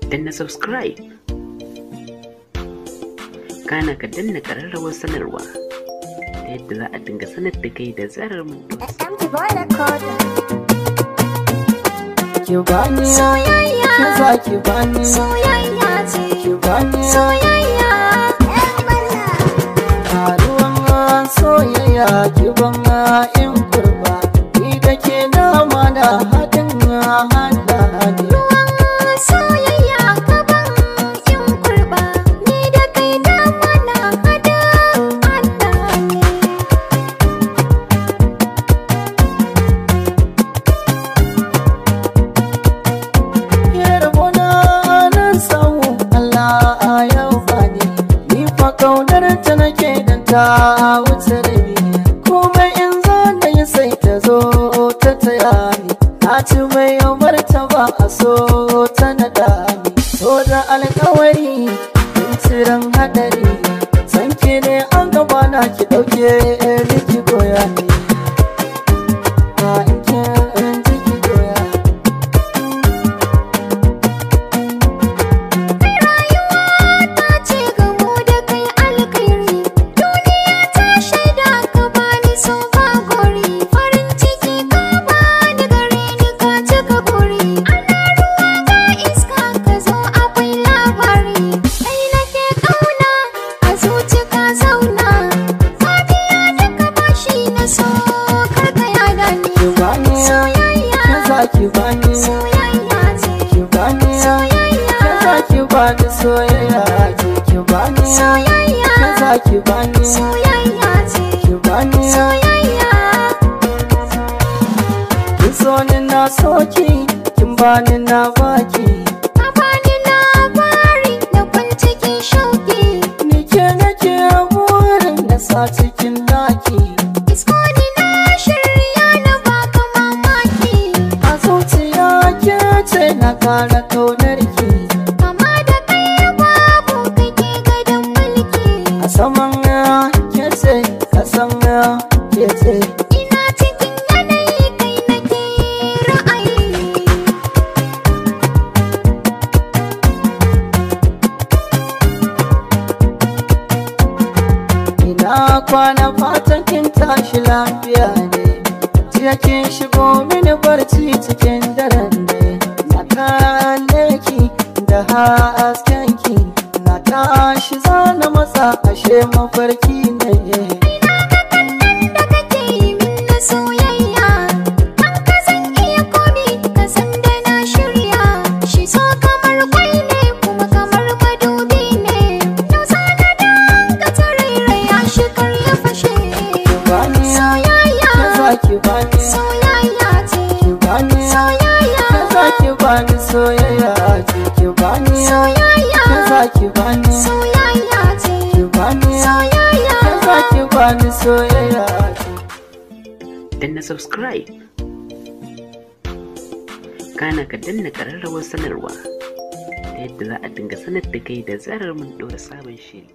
danna subscribe, kana ka danna ƙararrawar sanarwa ta yadda za a dinga sanar da kai da zarar mun ki bani soyayya, ki za ki bani soyayya ce, ki bani soyayya, ruwan soyayya ki bani in kurba ni da ke nama da haɗin hada hadi. Ruwan soyayya ka ban in kurba ni da kai nama da hada hada hadi. Kaunar ta nake dan ta wuce rabi, kuma in za na yi sai ta zo ta taya ni. Na ci mai yawar ta ba a so ta nada ni, so da alkawari in ciran hadari. San ki ne an gaba na ki dauke ki goya ni, ba in ki ki goya. Ki bani soyayya ce, ki bani soyayya, kaza ki bani soyayya ce, ki bani soyayya, kaza ki bani soyayya ce, ki bani soyayya. Kin so ni na soki, kin bani na baki, ka bani labari na kun cikin shauki. Ni ke nake burin na sa cikin daki, isko ni na shirya na baka mamaki. Ce na kara kaunar ki, amma da kai babu kake gadon mulki. A saman ke ce, kasan ke ce, ina cikin yanayi kai nake ra'ayi. Ina kwana fatan kin tashi lafiya ne, jiya kin shigo mini barci cikin daren ne. Kalle ki da haskenki, na tashi zana matsa ashe mafarki ne. Ina ga kallon da kake yi min na soyayya, kan ka san iya komi ka san da na shirya. Shi so kamar kwai ne kuma kamar madubi ne, yau sana danka tarairaya shi kar ya fashe. Ki bani soyayya, kaza ki bani soyayya ce, ki bani soyayya, kaza ki bani soyayya ce, ki bani soyayya, kaza ki bani soyayya ce, ki bani soyayya, kaza ki bani soyayya ce. danna subscribe, kana ka danna ƙararrawar sanarwa ta yadda za a dinga sanar da kai da zarar mun ɗora sabon shiri.